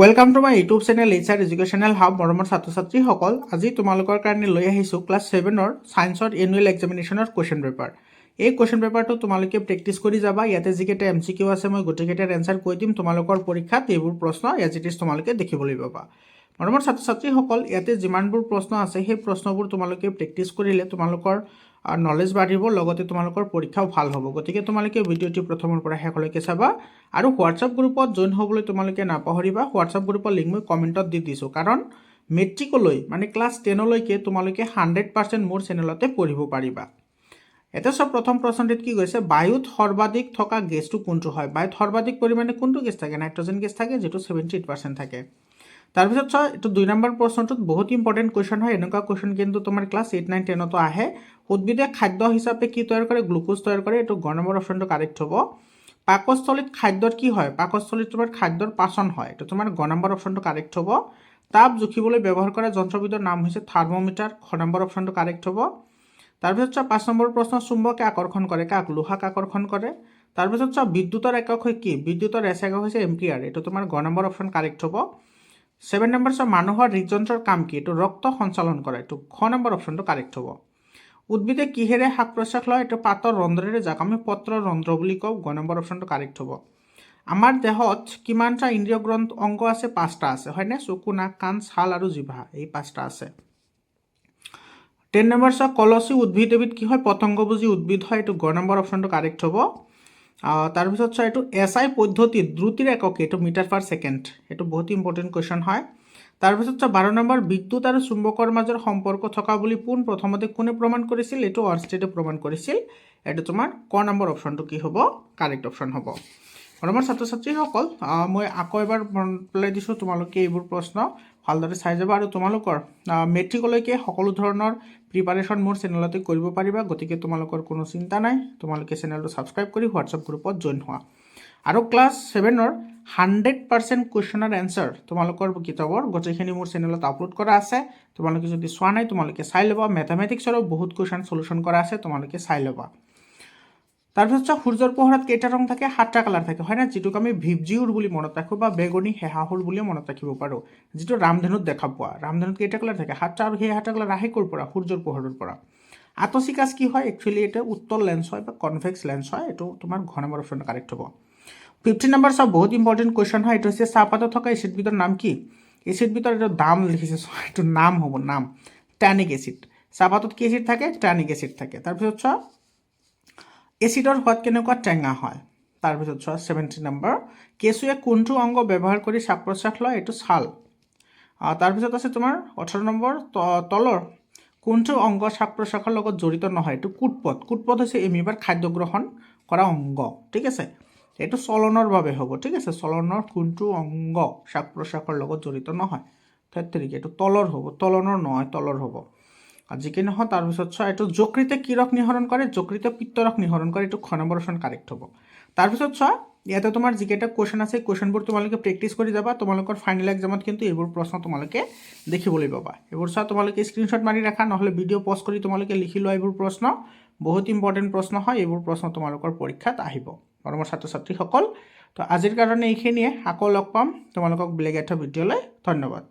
Welcome to my YouTube channel HR educational hub মৰমৰ ছাত্ৰ ছাত্ৰীসকল আজি তোমালোকৰ কাৰণে লৈ আহিছোঁ ক্লাছ 7ৰ ছায়েন্সৰ এনুৱেল এক্সামিনেশ্যনৰ কুৱেশ্যন পেপাৰ। এই কুৱেশ্যন পেপাৰটো তোমালোকে প্ৰেক্টিছ কৰি যাবা। ইয়াতে যিকেইটা MCQ আছে মই গোটেইকেইটাৰ এনচাৰ কৈ দিম। তোমালোকৰ পৰীক্ষাত এইবোৰ প্ৰশ্ন এজ ইট ইজ তোমালোকে দেখিবলৈ পাবা। মৰমৰ ছাত্ৰ ছাত্ৰীসকল ইয়াতে যিমানবোৰ প্ৰশ্ন আছে সেই প্ৰশ্নবোৰ তোমালোকে প্ৰেক্টিছ কৰিলে তোমালোকৰ নলেজ বাঢ়িব, লগতে তোমালোকৰ পৰীক্ষাও ভাল হ'ব। গতিকে তোমালোকে ভিডিঅ'টি প্ৰথমৰ পৰা শেষলৈকে চাবা আৰু হোৱাটছআপ গ্ৰুপত জইন হ'বলৈ তোমালোকে নাপাহৰিবা। হোৱাটছআপ গ্ৰুপৰ লিংক মই কমেণ্টত দি দিছোঁ, কাৰণ মেট্ৰিকলৈ মানে ক্লাছ 10লৈকে তোমালোকে 100% মোৰ চেনেলতে পঢ়িব পাৰিবা। এতিয়া চব প্ৰথম প্ৰশ্নটিত কি কৈছে, বায়ুত সৰ্বাধিক থকা গেছটো কোনটো হয়? বায়ুত সৰ্বাধিক পৰিমাণে কোনটো গেছ থাকে? নাইট্ৰজেন গেছ থাকে, যিটো 78% থাকে। তাৰপিছত চোৱা, এইটো 2 নম্বৰ প্ৰশ্নটোত বহুত ইম্পৰ্টেণ্ট কুৱেশ্যন হয়। এনেকুৱা কুৱেশ্যন কিন্তু তোমাৰ ক্লাছ 8, 9, 10তো আহে। উদ্ভিদে খাদ্য হিচাপে কি তৈয়াৰ কৰে? গ্লুক'জ তৈয়াৰ কৰে। এইটো গ নম্বৰ অপশ্যনটো কাৰেক্ট হ'ব। পাকস্থলীত খাদ্যৰ কি হয়? পাকস্থলীত তোমাৰ খাদ্যৰ পাচন হয়। এইটো তোমাৰ গ নম্বৰ অপশ্যনটো কাৰেক্ট হ'ব। তাপ জুখিবলৈ ব্যৱহাৰ কৰা যন্ত্ৰবিধৰ নাম হৈছে থাৰ্মোমিটাৰ। খ নম্বৰ অপশ্যনটো কাৰেক্ট হ'ব। তাৰপিছত চোৱা 5 নম্বৰ প্ৰশ্ন, চুম্বকে আকৰ্ষণ কৰে কাক? লোহাক আকৰ্ষণ কৰে। তাৰপিছত চোৱা বিদ্যুতৰ একক হয় কি? বিদ্যুতৰ এছ একক হৈছে এম্পিয়াৰ। এইটো তোমাৰ গ নম্বৰ অপশ্যন কাৰেক্ট হ'ব। 7 নম্বৰ চোৱা মানুহৰ হৃদযন্ত্ৰৰ কাম কি? এইটো ৰক্ত সঞ্চালন কৰে। এইটো খ নম্বৰ অপশ্যনটো কাৰেক্ট হ'ব। উদ্ভিদে কিহেৰে শ্বাস প্ৰশ্বাস লয়? এইটো পাতৰ ৰন্ধ্ৰেৰে, যাক আমি পত্ৰ ৰন্ধ্ৰ বুলি কওঁ। গ নম্বৰ অপশ্যনটো কাৰেক্ট হ'ব। আমাৰ দেহত কিমানটা ইন্দ্ৰিয় অংগ আছে? 5টা আছে, হয়নে? চকু, নাক, কাণ, ছাল আৰু জিভা, এই 5টা আছে। 10 নম্বৰ চোৱা কলচী উদ্ভিদ এবিধ কি হয়? পতংগভোজী উদ্ভিদ হয়। এইটো গ নম্বৰ অপশ্যনটো কাৰেক্ট হ'ব। তাৰপিছত চোৱা এইটো SI পদ্ধতিত দ্ৰুতিৰ একক, এইটো মিটাৰ পাৰ ছেকেণ্ড। এইটো বহুত ইম্পৰ্টেণ্ট কুৱেশ্যন হয়। তাৰপিছত চোৱা 12 নম্বৰ, বিদ্যুৎ আৰু চুম্বকৰ মাজৰ সম্পৰ্ক থকা বুলি পোনপ্ৰথমতে কোনে প্ৰমাণ কৰিছিল? এইটো অৰষ্টেডে প্ৰমাণ কৰিছিল। এইটো তোমাৰ ক নম্বৰ অপশ্যনটো কি হ'ব? কাৰেক্ট অপশ্যন হ'ব। মৰমৰ ছাত্ৰ ছাত্ৰীসকল, মই আকৌ এবাৰ মনত পেলাই দিছোঁ, তোমালোকে এইবোৰ প্ৰশ্ন ভালদৰে চাই যাবা আৰু তোমালোকৰ মেট্ৰিকলৈকে সকলো ধৰণৰ প্ৰিপাৰেশ্যন মোৰ চেনেলতে কৰিব পাৰিবা। গতিকে তোমালোকৰ কোনো চিন্তা নাই, তোমালোকে চেনেলটো ছাবস্ক্ৰাইব কৰি হোৱাটছআপ গ্ৰুপত জইন হোৱা। আৰু ক্লাছ 7ৰ 100% কুৱেশ্যনৰ এনচাৰ তোমালোকৰ কিতাপৰ গোটেইখিনি মোৰ চেনেলত আপলোড কৰা আছে। তোমালোকে যদি চোৱা নাই তোমালোকে চাই ল'বা। মেথামেটিক্সৰো বহুত কুৱেশ্যন সলিউশ্যন কৰা আছে, তোমালোকে চাই ল'বা। তাৰপিছত চোৱা সূৰ্যৰ পোহৰত কেইটা ৰং থাকে? 7টা কালাৰ থাকে, হয় না? যিটোক আমি ভিপজিউৰ বুলি মনত ৰাখোঁ বা বেগনি হেঁহাহুৰ বুলিও মনত ৰাখিব পাৰোঁ। যিটো ৰামধেনুত দেখা পোৱা। ৰামধেনুত কেইটা কালাৰ থাকে? 7টা, আৰু সেই 7টা কালাৰ আহে ক'ৰ পৰা? সূৰ্যৰ পোহৰৰ পৰা। আতচিকাছ কি হয়? একচুৱেলি এইটো উত্তল লেন্স হয় বা কনভেক্স লেন্স হয়। এইটো তোমাৰ ঘ নম্বৰ অপশ্যনটো কাৰেক্ট হ'ব। 15 নম্বৰ চোৱা বহুত ইম্পৰ্টেণ্ট কুৱেশ্যন হয়। এইটো হৈছে চাহপাতত থকা এচিডবিধৰ নাম কি? এচিডবিধৰ এইটো দাম লিখিছে, এইটো নাম হ'ব, নাম ট্যানিক এচিড। চাহপাতত কি এচিড থাকে? ট্যানিক এচিড থাকে। তাৰপিছত চোৱা এচিডৰ সোৱাদ কেনেকুৱা? টেঙা হয়। তাৰপিছত চোৱা 17 নম্বৰ, কেঁচুৱে কোনটো অংগ ব্যৱহাৰ কৰি শ্বাস প্ৰশ্বাস লয়? এইটো ছাল। তাৰপিছত আছে তোমাৰ 18 নম্বৰ, তলৰ কোনটো অংগ শ্বাস প্ৰশ্বাসৰ লগত জড়িত নহয়? এইটো কুটপথ। কুটপথ হৈছে এমিবাৰ খাদ্য গ্ৰহণ কৰা অংগ, ঠিক আছে? এইটো চলনৰ বাবে হ'ব, ঠিক আছে? চলনৰ কোনটো অংগ শ্বাস প্ৰশ্বাসৰ লগত জড়িত নহয়? এইটো তলৰ হ'ব, তলনৰ নহয়, তলৰ হ'ব। যিকি নহয়, তাৰপিছত চোৱা এইটো যকৃতে কি ৰস নিঃসৰণ কৰে? যকৃতে পিত্তৰস নিঃসৰণ কৰে। এইটো খ নম্বৰ অপশ্যন কাৰেক্ট হ'ব। তাৰপিছত চোৱা ইয়াতে তোমাৰ যিকেইটা কুৱেশ্যন আছে, কুৱেশ্যনবোৰ তোমালোকে প্ৰেক্টিছ কৰি যাবা। তোমালোকৰ ফাইনেল এক্সামত কিন্তু এইবোৰ প্ৰশ্ন তোমালোকে দেখিবলৈ পাবা। এইবোৰ চোৱা তোমালোকে স্ক্ৰীনশ্বট মাৰি ৰাখা, নহ'লে ভিডিঅ' পজ কৰি তোমালোকে লিখি লোৱা। এইবোৰ প্ৰশ্ন বহুত ইম্পৰ্টেণ্ট প্ৰশ্ন হয়। এইবোৰ প্ৰশ্ন তোমালোকৰ পৰীক্ষাত আহিব। মৰমৰ ছাত্ৰ ছাত্ৰীসকল, তো আজিৰ কাৰণে এইখিনিয়ে। আকৌ লগ পাম তোমালোকক বেলেগ এটা ভিডিঅ'লৈ। ধন্যবাদ।